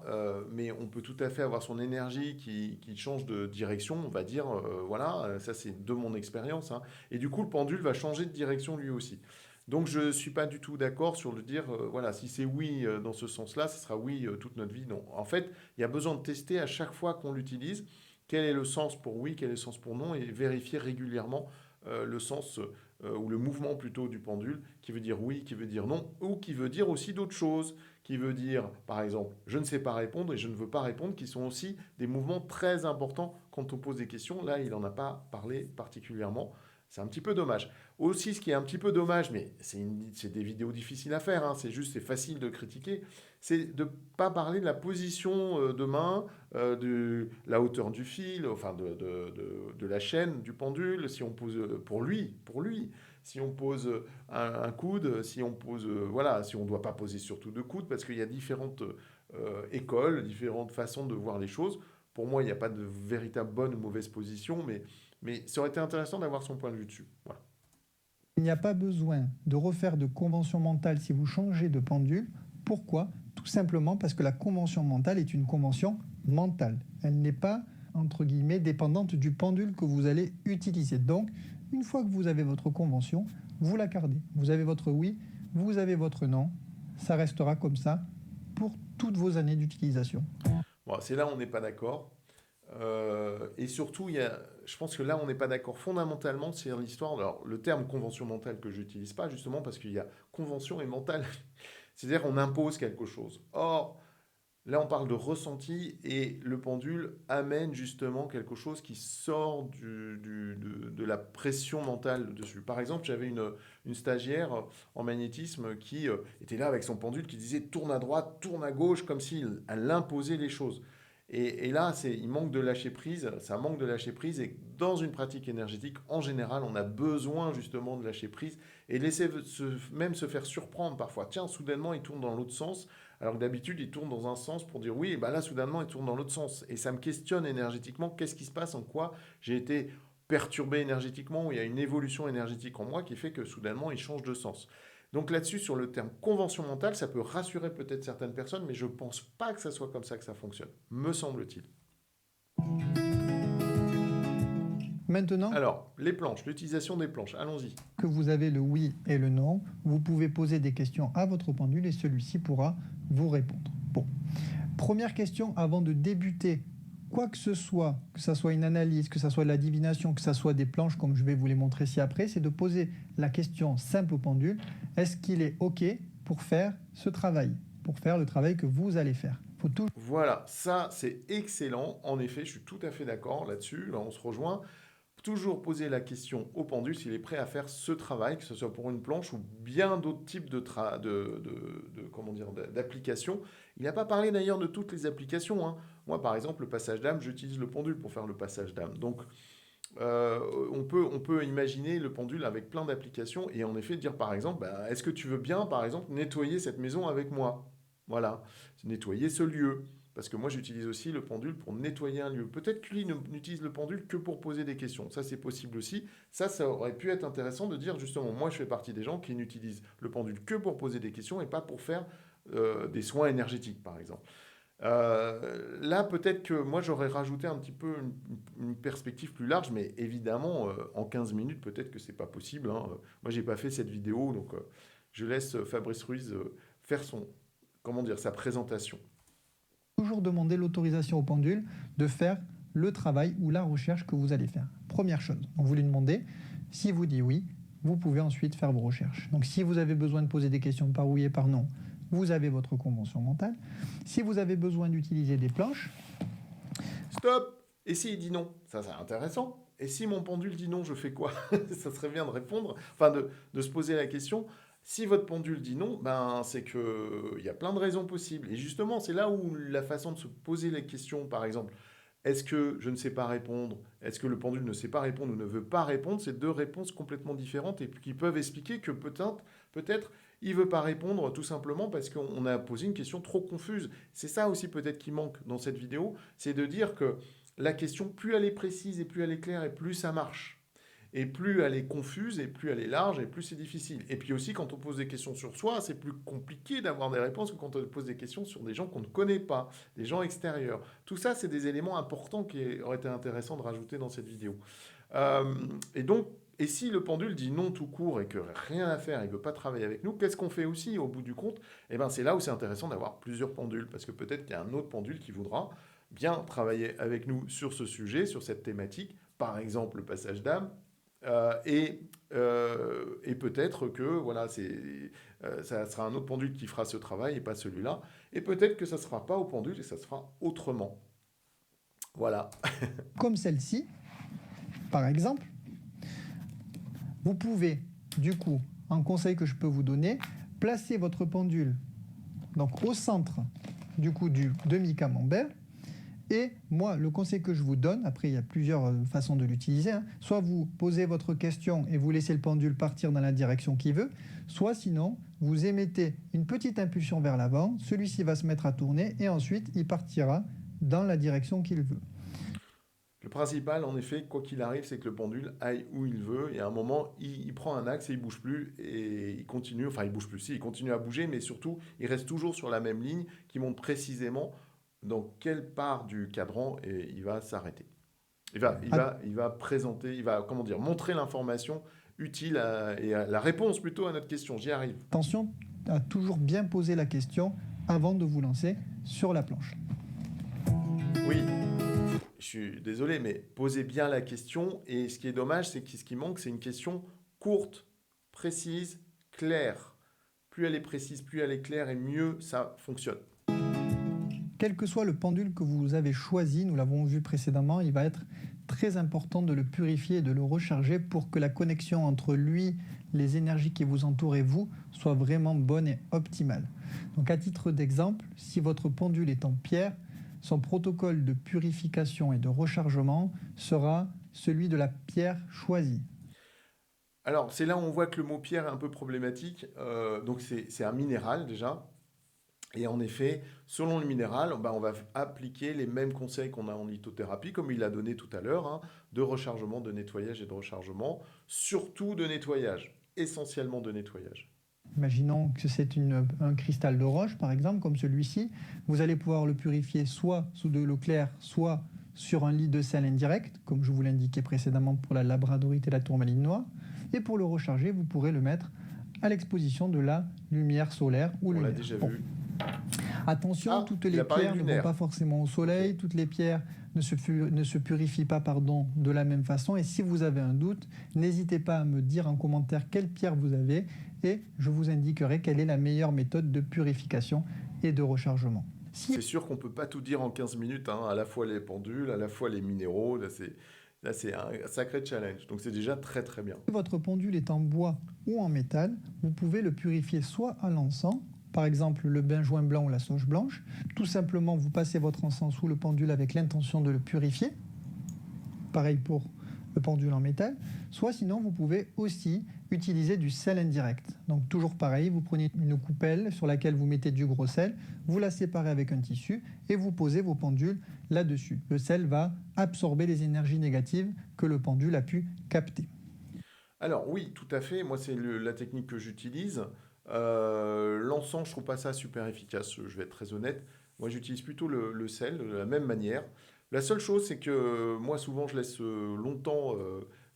mais on peut tout à fait avoir son énergie qui change de direction, on va dire, voilà, ça c'est de mon expérience, hein. Et du coup, le pendule va changer de direction lui aussi. Donc je ne suis pas du tout d'accord sur le dire, voilà, si c'est oui dans ce sens-là, ce sera oui toute notre vie. Non. En fait, il y a besoin de tester à chaque fois qu'on l'utilise, quel est le sens pour oui, quel est le sens pour non, et vérifier régulièrement le sens ou le mouvement plutôt du pendule, qui veut dire oui, qui veut dire non, ou qui veut dire aussi d'autres choses, qui veut dire, par exemple, je ne sais pas répondre et je ne veux pas répondre, qui sont aussi des mouvements très importants quand on pose des questions. Là, il n'en a pas parlé particulièrement. C'est un petit peu dommage. Aussi, ce qui est un petit peu dommage, mais c'est des vidéos difficiles à faire, hein, c'est juste, c'est facile de critiquer, c'est de ne pas parler de la position de main, de la hauteur du fil, enfin de la chaîne, du pendule, si on pose pour lui, si on pose un coude, si on pose, voilà, si on ne doit pas poser surtout 2 coudes, parce qu'il y a différentes écoles, différentes façons de voir les choses. Pour moi, il n'y a pas de véritable bonne ou mauvaise position, mais ça aurait été intéressant d'avoir son point de vue dessus. Voilà. Il n'y a pas besoin de refaire de convention mentale si vous changez de pendule. Pourquoi? Tout simplement parce que la convention mentale est une convention mentale. Elle n'est pas, entre guillemets, dépendante du pendule que vous allez utiliser. Donc, une fois que vous avez votre convention, vous la gardez. Vous avez votre oui, vous avez votre non. Ça restera comme ça pour toutes vos années d'utilisation. Bon, c'est là où on n'est pas d'accord. Et surtout, je pense que là, on n'est pas d'accord fondamentalement, c'est l'histoire. Alors, le terme convention mentale que je n'utilise pas, justement, parce qu'il y a convention et mentale. C'est-à-dire qu'on impose quelque chose. Or, Là, on parle de ressenti et le pendule amène justement quelque chose qui sort de la pression mentale dessus. Par exemple, j'avais une stagiaire en magnétisme qui était là avec son pendule qui disait tourne à droite, tourne à gauche, comme si elle imposait les choses. Et là, il manque de lâcher prise, ça manque de lâcher prise. Et dans une pratique énergétique, en général, on a besoin justement de lâcher prise et laisser même se faire surprendre parfois. Tiens, soudainement, il tourne dans l'autre sens. Alors que d'habitude, il tourne dans un sens pour dire oui, et ben là, soudainement, il tourne dans l'autre sens. Et ça me questionne énergétiquement, qu'est-ce qui se passe, en quoi j'ai été perturbé énergétiquement, où il y a une évolution énergétique en moi qui fait que soudainement, il change de sens. Donc là-dessus, sur le terme convention mentale, ça peut rassurer peut-être certaines personnes, mais je ne pense pas que ça soit comme ça que ça fonctionne, me semble-t-il. Maintenant Alors, les planches, l'utilisation des planches, allons-y. que vous avez le oui et le non, vous pouvez poser des questions à votre pendule et celui-ci pourra vous répondre. Bon, première question avant de débuter quoi que ce soit une analyse, que ce soit de la divination, que ce soit des planches comme je vais vous les montrer ci-après, c'est de poser la question simple au pendule, est-ce qu'il est OK pour faire ce travail, pour faire le travail que vous allez faire? Faut tout... Voilà, ça c'est excellent. En effet, je suis tout à fait d'accord là-dessus. Là, on se rejoint. Toujours poser la question au pendule s'il est prêt à faire ce travail, que ce soit pour une planche ou bien d'autres types comment dire, d'applications. Il n'a pas parlé d'ailleurs de toutes les applications, hein. Moi, par exemple, le passage d'âme, j'utilise le pendule pour faire le passage d'âme. Donc, on peut imaginer le pendule avec plein d'applications et en effet dire par exemple, bah, est-ce que tu veux bien, par exemple, nettoyer cette maison avec moi? Voilà, nettoyer ce lieu. Parce que moi, j'utilise aussi le pendule pour nettoyer un lieu. Peut-être que lui n'utilise le pendule que pour poser des questions. Ça, c'est possible aussi. Ça aurait pu être intéressant de dire, justement, moi, je fais partie des gens qui n'utilisent le pendule que pour poser des questions et pas pour faire des soins énergétiques, par exemple. Là, peut-être que moi, j'aurais rajouté un petit peu une perspective plus large, mais évidemment, en 15 minutes, peut-être que c'est pas possible, hein. Moi, j'ai pas fait cette vidéo, donc je laisse Fabrice Ruiz faire comment dire, sa présentation. Toujours demander l'autorisation au pendule de faire le travail ou la recherche que vous allez faire. Première chose, donc vous lui demandez, si vous dit oui, vous pouvez ensuite faire vos recherches. Donc si vous avez besoin de poser des questions par oui et par non, vous avez votre convention mentale. Si vous avez besoin d'utiliser des planches... Stop! Et s'il dit non? Ça, c'est intéressant. Et si mon pendule dit non, je fais quoi? Ça serait bien de répondre, enfin de se poser la question. Si votre pendule dit non, ben, c'est qu'il y a plein de raisons possibles. Et justement, c'est là où la façon de se poser les questions, par exemple, est-ce que je ne sais pas répondre? Est-ce que le pendule ne sait pas répondre ou ne veut pas répondre? C'est deux réponses complètement différentes et qui peuvent expliquer que peut-être, il ne veut pas répondre tout simplement parce qu'on a posé une question trop confuse. C'est ça aussi peut-être qui manque dans cette vidéo, c'est de dire que la question, plus elle est précise et plus elle est claire et plus ça marche. Et plus elle est confuse, et plus elle est large, et plus c'est difficile. Et puis aussi, quand on pose des questions sur soi, c'est plus compliqué d'avoir des réponses que quand on pose des questions sur des gens qu'on ne connaît pas, des gens extérieurs. Tout ça, c'est des éléments importants qui auraient été intéressants de rajouter dans cette vidéo. Et donc, et si le pendule dit non tout court et que rien à faire, il ne veut pas travailler avec nous, qu'est-ce qu'on fait aussi au bout du compte? Eh bien, c'est là où c'est intéressant d'avoir plusieurs pendules, parce que peut-être qu'il y a un autre pendule qui voudra bien travailler avec nous sur ce sujet, sur cette thématique, par exemple le passage d'âme, et peut-être que voilà, ça sera un autre pendule qui fera ce travail et pas celui-là. Et peut-être que ça ne sera pas au pendule et ça se fera autrement. Voilà. Comme celle-ci, par exemple, vous pouvez, du coup, un conseil que je peux vous donner, placer votre pendule donc, au centre du coup du demi-camembert. Et moi, le conseil que je vous donne, après il y a plusieurs façons de l'utiliser, hein, soit vous posez votre question et vous laissez le pendule partir dans la direction qu'il veut, soit sinon, vous émettez une petite impulsion vers l'avant, celui-ci va se mettre à tourner et ensuite il partira dans la direction qu'il veut. Le principal, en effet, quoi qu'il arrive, c'est que le pendule aille où il veut. Et à un moment, il prend un axe et il bouge plus. Et il continue, enfin, il bouge plus, si, il continue à bouger, mais surtout, il reste toujours sur la même ligne qui montre précisément dans quelle part du cadran et il va s'arrêter. Il va présenter, il va, comment dire, montrer l'information utile la réponse plutôt à notre question. J'y arrive. Attention à toujours bien poser la question avant de vous lancer sur la planche. Oui, je suis désolé, mais posez bien la question. Et ce qui est dommage, c'est que ce qui manque, c'est une question courte, précise, claire. Plus elle est précise, plus elle est claire et mieux ça fonctionne. quel que soit le pendule que vous avez choisi, nous l'avons vu précédemment, il va être très important de le purifier et de le recharger pour que la connexion entre lui, les énergies qui vous entourent et vous soit vraiment bonne et optimale. Donc à titre d'exemple, si votre pendule est en pierre, son protocole de purification et de rechargement sera celui de la pierre choisie. Alors, c'est là où on voit que le mot pierre est un peu problématique. Donc, c'est un minéral déjà. Et en effet, selon le minéral, ben, on va appliquer les mêmes conseils qu'on a en lithothérapie, comme il a donné tout à l'heure, hein, de rechargement, de nettoyage et de rechargement, surtout de nettoyage, essentiellement de nettoyage. Imaginons que c'est un cristal de roche, par exemple, comme celui-ci. Vous allez pouvoir le purifier soit sous de l'eau claire, soit sur un lit de sel indirect, comme je vous l'indiquais précédemment pour la labradorite et la tourmaline noire. Et pour le recharger, vous pourrez le mettre à l'exposition de la lumière solaire ou On l'a lunaire. déjà Bon. vu. Attention, toutes les pierres ne vont pas forcément au soleil, toutes les pierres ne se purifient pas de la même façon. Et si vous avez un doute, n'hésitez pas à me dire en commentaire quelle pierre vous avez et je vous indiquerai quelle est la meilleure méthode de purification et de rechargement. C'est sûr qu'on ne peut pas tout dire en 15 minutes, hein, à la fois les pendules, à la fois les minéraux, là c'est un sacré challenge. Donc c'est déjà très très bien. Si votre pendule est en bois ou en métal, vous pouvez le purifier soit à l'encens, par exemple le benjoin blanc ou la sauge blanche. Tout simplement, vous passez votre encens sous le pendule avec l'intention de le purifier. Pareil pour le pendule en métal. Soit sinon, vous pouvez aussi utiliser du sel indirect. Donc toujours pareil, vous prenez une coupelle sur laquelle vous mettez du gros sel, vous la séparez avec un tissu et vous posez vos pendules là-dessus. Le sel va absorber les énergies négatives que le pendule a pu capter. Alors oui, tout à fait. Moi, c'est la technique que j'utilise. L'encens, je trouve pas ça super efficace, je vais être très honnête. Moi, j'utilise plutôt le sel de la même manière. La seule chose, c'est que moi, souvent, je laisse longtemps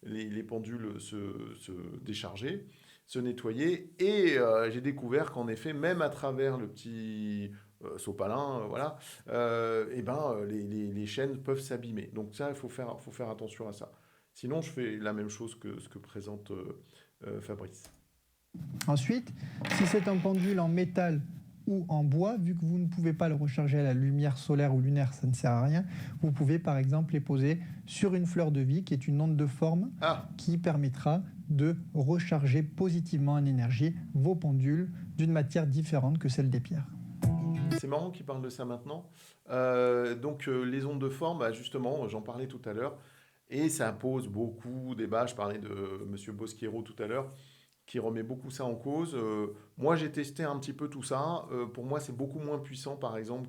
les pendules se décharger, se nettoyer. Et j'ai découvert qu'en effet, même à travers le petit sopalin, voilà, les chaînes peuvent s'abîmer. Donc ça, il faut faire attention à ça. Sinon, je fais la même chose que ce que présente Fabrice. Ensuite, si c'est un pendule en métal ou en bois, vu que vous ne pouvez pas le recharger à la lumière solaire ou lunaire, ça ne sert à rien, vous pouvez par exemple les poser sur une fleur de vie qui est une onde de forme qui permettra de recharger positivement en énergie vos pendules d'une matière différente que celle des pierres. C'est marrant qu'il parle de ça maintenant. Les ondes de forme, bah, justement, j'en parlais tout à l'heure, et ça pose beaucoup de débats. Je parlais de M. Bosquiero tout à l'heure, qui remet beaucoup ça en cause. Moi, j'ai testé un petit peu tout ça. Pour moi, c'est beaucoup moins puissant, par exemple,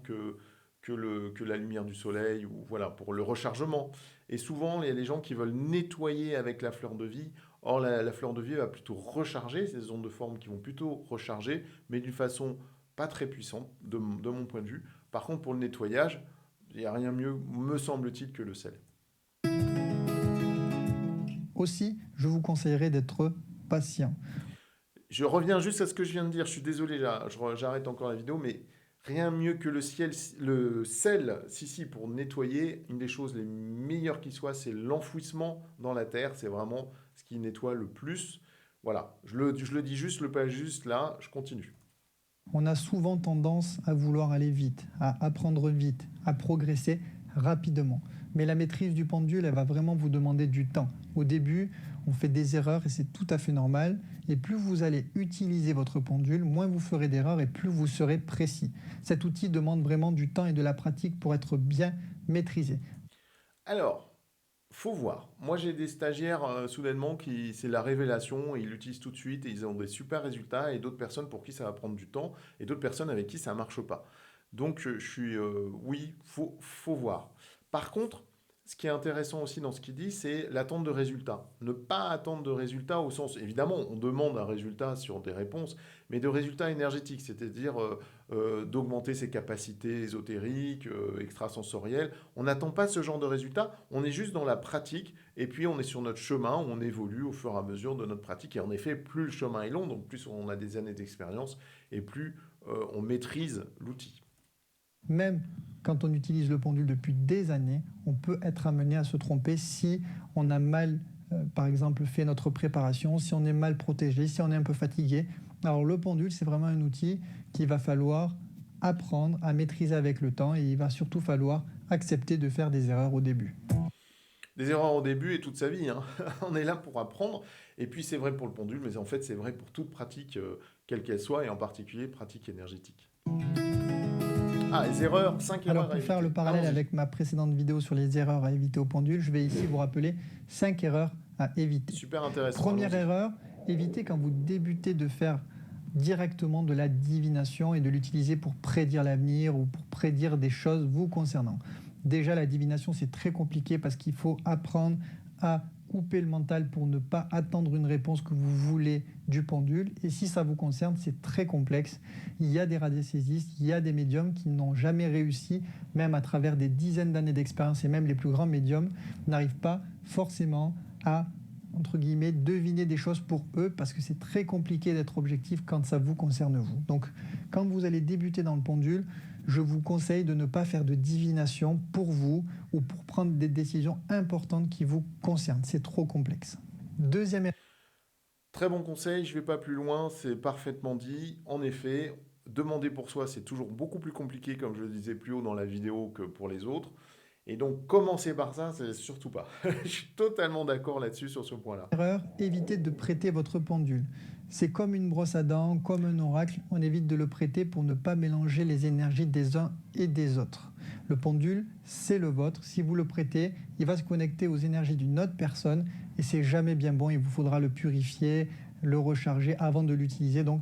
que la lumière du soleil, ou voilà, pour le rechargement. Et souvent, il y a des gens qui veulent nettoyer avec la fleur de vie. Or, la fleur de vie va plutôt recharger, ces ondes de forme qui vont plutôt recharger, mais d'une façon pas très puissante, de mon point de vue. Par contre, pour le nettoyage, il n'y a rien mieux, me semble-t-il, que le sel. Aussi, je vous conseillerais d'être patient. Je reviens juste à ce que je viens de dire. Je suis désolé, j'arrête encore la vidéo, mais rien mieux que le sel, si, pour nettoyer. Une des choses les meilleures qui soit, c'est l'enfouissement dans la terre. C'est vraiment ce qui nettoie le plus. Voilà, je le dis juste, le pas juste, là, je continue. On a souvent tendance à vouloir aller vite, à apprendre vite, à progresser rapidement. Mais la maîtrise du pendule, elle va vraiment vous demander du temps. Au début, on fait des erreurs et c'est tout à fait normal. Et plus vous allez utiliser votre pendule, moins vous ferez d'erreurs et plus vous serez précis. Cet outil demande vraiment du temps et de la pratique pour être bien maîtrisé. Alors, faut voir. Moi, j'ai des stagiaires, soudainement, c'est la révélation, ils l'utilisent tout de suite et ils ont des super résultats, et d'autres personnes pour qui ça va prendre du temps, et d'autres personnes avec qui ça ne marche pas. Donc, oui, faut voir. Par contre, ce qui est intéressant aussi dans ce qu'il dit, c'est l'attente de résultats. Ne pas attendre de résultats au sens, évidemment, on demande un résultat sur des réponses, mais de résultats énergétiques, c'est-à-dire d'augmenter ses capacités ésotériques, extrasensorielles. On n'attend pas ce genre de résultats, on est juste dans la pratique, et puis on est sur notre chemin, on évolue au fur et à mesure de notre pratique, et en effet, plus le chemin est long, donc plus on a des années d'expérience, et plus on maîtrise l'outil. Même quand on utilise le pendule depuis des années, on peut être amené à se tromper si on a mal, par exemple, fait notre préparation, si on est mal protégé, si on est un peu fatigué. Alors le pendule, c'est vraiment un outil qu'il va falloir apprendre à maîtriser avec le temps et il va surtout falloir accepter de faire des erreurs au début. Des erreurs au début et toute sa vie, hein. On est là pour apprendre. Et puis c'est vrai pour le pendule, mais en fait c'est vrai pour toute pratique, quelle qu'elle soit, et en particulier pratique énergétique. Ah, les erreurs, 5 Alors erreurs à pour faire le éviter. parallèle Allons-y. avec ma précédente vidéo sur les erreurs à éviter au pendule, je vais ici vous rappeler 5 erreurs à éviter. Super intéressant. Première Allons-y. erreur, évitez quand vous débutez de faire directement de la divination et de l'utiliser pour prédire l'avenir ou pour prédire des choses vous concernant. Déjà, la divination, c'est très compliqué parce qu'il faut apprendre à couper le mental pour ne pas attendre une réponse que vous voulez du pendule. Et si ça vous concerne, c'est très complexe. Il y a des radiesthésistes, il y a des médiums qui n'ont jamais réussi, même à travers des dizaines d'années d'expérience, et même les plus grands médiums n'arrivent pas forcément à entre guillemets, deviner des choses pour eux parce que c'est très compliqué d'être objectif quand ça vous concerne vous. Donc, quand vous allez débuter dans le pendule, je vous conseille de ne pas faire de divination pour vous ou pour prendre des décisions importantes qui vous concernent. C'est trop complexe. Deuxième erreur. Très bon conseil, je ne vais pas plus loin, c'est parfaitement dit. En effet, demander pour soi, c'est toujours beaucoup plus compliqué, comme je le disais plus haut dans la vidéo, que pour les autres. Et donc, commencer par ça, c'est surtout pas. Je suis totalement d'accord là-dessus sur ce point-là. Erreur, évitez de prêter votre pendule. C'est comme une brosse à dents, comme un oracle, on évite de le prêter pour ne pas mélanger les énergies des uns et des autres. Le pendule, c'est le vôtre. Si vous le prêtez, il va se connecter aux énergies d'une autre personne et c'est jamais bien bon. Il vous faudra le purifier, le recharger avant de l'utiliser. Donc,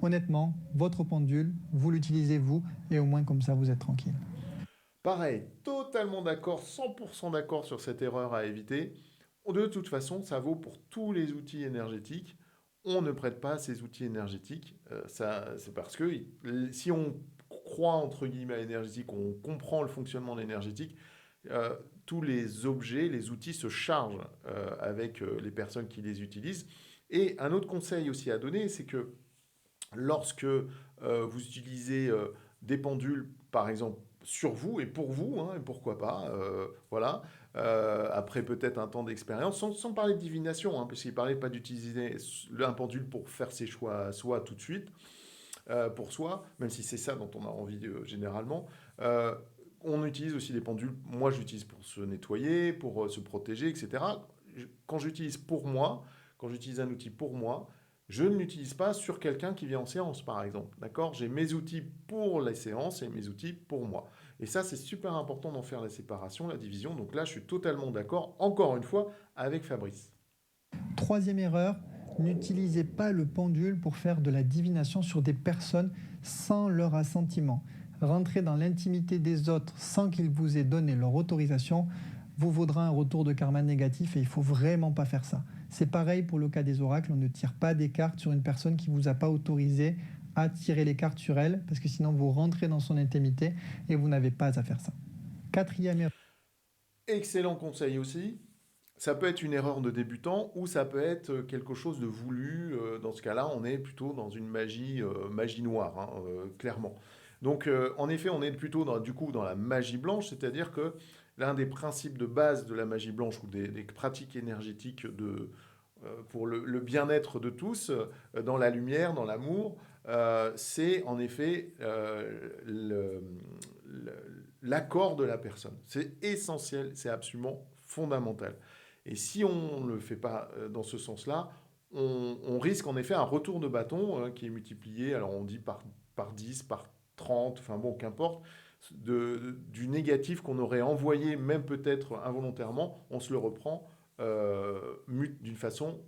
honnêtement, votre pendule, vous l'utilisez vous et au moins comme ça, vous êtes tranquille. Pareil, totalement d'accord, 100% d'accord sur cette erreur à éviter. De toute façon, ça vaut pour tous les outils énergétiques. On ne prête pas ces outils énergétiques. C'est parce que si on croit, entre guillemets, à l'énergétique, on comprend le fonctionnement de l'énergétique, tous les objets, les outils se chargent avec les personnes qui les utilisent. Et un autre conseil aussi à donner, c'est que lorsque vous utilisez des pendules, par exemple, sur vous et pour vous, hein, et pourquoi pas, voilà, après peut-être un temps d'expérience, sans parler de divination, hein, parce qu'il ne parlait pas d'utiliser un pendule pour faire ses choix à soi tout de suite, pour soi, même si c'est ça dont on a envie généralement. On utilise aussi des pendules, moi j'utilise pour se nettoyer, pour se protéger, etc. Quand j'utilise pour moi, quand j'utilise un outil pour moi, je ne l'utilise pas sur quelqu'un qui vient en séance, par exemple. D'accord? J'ai mes outils pour les séances et mes outils pour moi. Et ça, c'est super important d'en faire la séparation, la division. Donc là, je suis totalement d'accord, encore une fois, avec Fabrice. Troisième erreur, n'utilisez pas le pendule pour faire de la divination sur des personnes sans leur assentiment. Rentrer dans l'intimité des autres sans qu'ils vous aient donné leur autorisation vous vaudra un retour de karma négatif et il ne faut vraiment pas faire ça. C'est pareil pour le cas des oracles, on ne tire pas des cartes sur une personne qui ne vous a pas autorisé à tirer les cartes sur elle parce que sinon vous rentrez dans son intimité et vous n'avez pas à faire ça. Quatrième erreur. Excellent conseil aussi. Ça peut être une erreur de débutant ou ça peut être quelque chose de voulu. Dans ce cas-là, on est plutôt dans une magie noire, hein, clairement. Donc, en effet, on est plutôt du coup dans la magie blanche, c'est-à-dire que l'un des principes de base de la magie blanche ou des pratiques énergétiques pour le bien-être de tous, dans la lumière, dans l'amour, c'est en effet l'accord de la personne. C'est essentiel, c'est absolument fondamental. Et si on ne le fait pas dans ce sens-là, on risque en effet un retour de bâton qui est multiplié, alors on dit par 10, par 30, enfin bon, qu'importe, du négatif qu'on aurait envoyé, même peut-être involontairement, on se le reprend d'une façon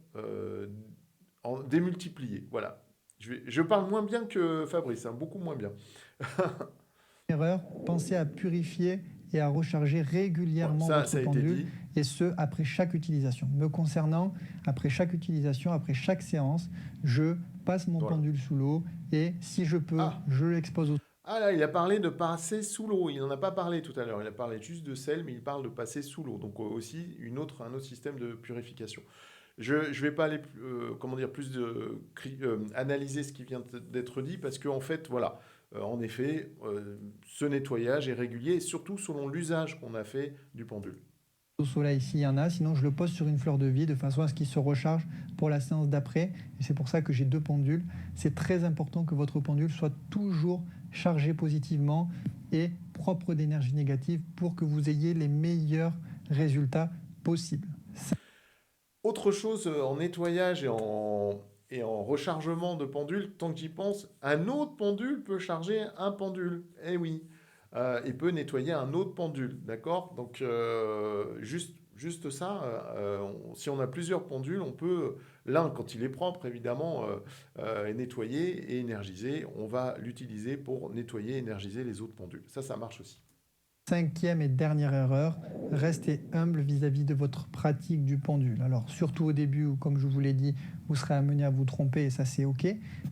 démultipliée. Voilà. Je parle moins bien que Fabrice, hein, beaucoup moins bien. Erreur, pensez à purifier et à recharger Voilà, régulièrement ça votre a été pendule, dit. et ce, après chaque utilisation. Me concernant, après chaque utilisation, après chaque séance, je passe mon Voilà. pendule sous l'eau et si je peux, Ah, je l'expose au Ah là, il a parlé de passer sous l'eau. Il n'en a pas parlé tout à l'heure. Il a parlé juste de sel, mais il parle de passer sous l'eau. Donc aussi un autre système de purification. Je ne vais pas aller comment dire, plus analyser ce qui vient d'être dit parce qu'en fait, voilà, en effet, ce nettoyage est régulier et surtout selon l'usage qu'on a fait du pendule. soleil s'il y en a, sinon je le pose sur une fleur de vie de façon à ce qu'il se recharge pour la séance d'après. Et c'est pour ça que j'ai deux pendules. C'est très important que votre pendule soit toujours chargé positivement et propre d'énergie négative pour que vous ayez les meilleurs résultats possibles. Autre chose en nettoyage et en rechargement de pendule, tant que j'y pense, un autre pendule peut charger un pendule. Eh oui, il peut nettoyer un autre pendule, d'accord? Donc juste ça, si on a plusieurs pendules, on peut, l'un quand il est propre évidemment, nettoyer et énergiser. On va l'utiliser pour nettoyer et énergiser les autres pendules. Ça marche aussi. Cinquième et dernière erreur, restez humble vis-à-vis de votre pratique du pendule. Alors surtout au début où, comme je vous l'ai dit, vous serez amené à vous tromper et ça c'est ok.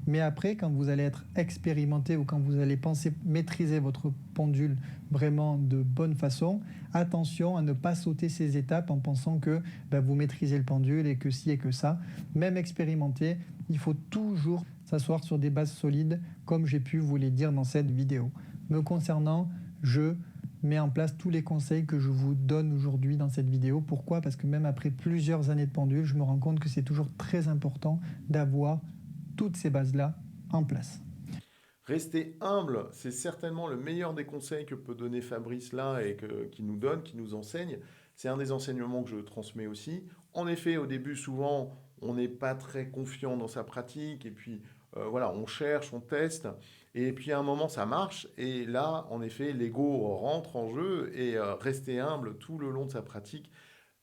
Mais après, quand vous allez être expérimenté ou quand vous allez penser maîtriser votre pendule vraiment de bonne façon, attention à ne pas sauter ces étapes en pensant que vous maîtrisez le pendule et que ci et que ça. Même expérimenté, il faut toujours s'asseoir sur des bases solides comme j'ai pu vous les dire dans cette vidéo. Me concernant, je mets en place tous les conseils que je vous donne aujourd'hui dans cette vidéo. Pourquoi? Parce que même après plusieurs années de pendule, je me rends compte que c'est toujours très important d'avoir toutes ces bases-là en place. Rester humble, c'est certainement le meilleur des conseils que peut donner Fabrice là et qui nous donne, qui nous enseigne. C'est un des enseignements que je transmets aussi. En effet, au début, souvent, on n'est pas très confiant dans sa pratique et puis voilà, on cherche, on teste et puis à un moment, ça marche et là, en effet, l'ego rentre en jeu et rester humble tout le long de sa pratique.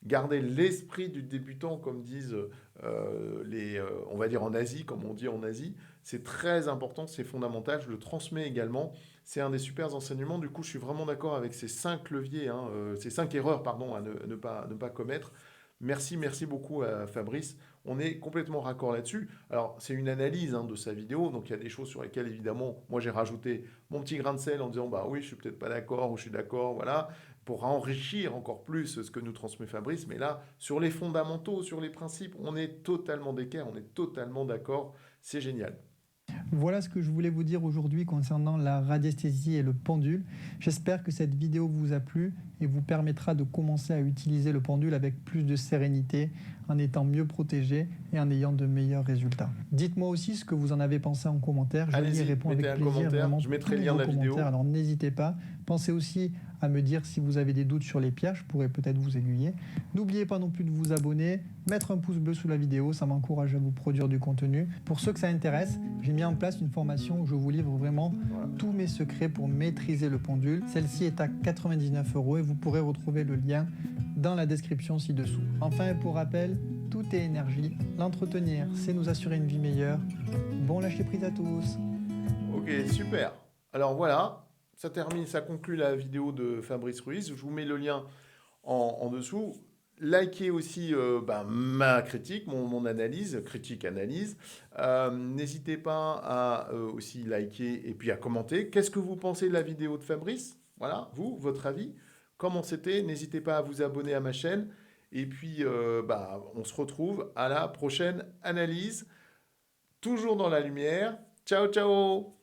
Garder l'esprit du débutant, comme disent on va dire en Asie, comme on dit en Asie, c'est très important, c'est fondamental. Je le transmets également. C'est un des super enseignements. Du coup, je suis vraiment d'accord avec ces 5 leviers, hein, ces 5 erreurs, pardon, à ne pas commettre. Merci beaucoup à Fabrice. On est complètement raccord là-dessus. Alors, c'est une analyse hein, de sa vidéo, donc il y a des choses sur lesquelles, évidemment, moi j'ai rajouté mon petit grain de sel en disant, bah oui, je suis peut-être pas d'accord ou je suis d'accord, voilà, pour enrichir encore plus ce que nous transmet Fabrice. Mais là, sur les fondamentaux, sur les principes, on est totalement d'équerre, on est totalement d'accord. C'est génial. Voilà ce que je voulais vous dire aujourd'hui concernant la radiesthésie et le pendule. J'espère que cette vidéo vous a plu et vous permettra de commencer à utiliser le pendule avec plus de sérénité, en étant mieux protégé et en ayant de meilleurs résultats. Dites-moi aussi ce que vous en avez pensé en commentaire. Je y Allez-y, réponds avec mettez un plaisir. commentaire. Vraiment, Je mettrai tous le lien de vos la vidéo. commentaires. Alors n'hésitez pas. Pensez aussi à me dire si vous avez des doutes sur les pierres. Je pourrais peut-être vous aiguiller. N'oubliez pas non plus de vous abonner, mettre un pouce bleu sous la vidéo. Ça m'encourage à vous produire du contenu. Pour ceux que ça intéresse, j'ai mis en place une formation où je vous livre vraiment tous mes secrets pour maîtriser le pendule. Celle-ci est à 99 € et vous pourrez retrouver le lien dans la description ci-dessous. Enfin, pour rappel, tout est énergie. L'entretenir, c'est nous assurer une vie meilleure. Bon lâcher prise à tous. Ok, super. Alors voilà, ça conclut la vidéo de Fabrice Ruiz. Je vous mets le lien en dessous. Likez aussi ma critique, mon analyse, critique-analyse. N'hésitez pas à aussi liker et puis à commenter. Qu'est-ce que vous pensez de la vidéo de Fabrice? Voilà, vous, votre avis. Comment c'était? N'hésitez pas à vous abonner à ma chaîne. Et puis, on se retrouve à la prochaine analyse, toujours dans la lumière. Ciao, ciao!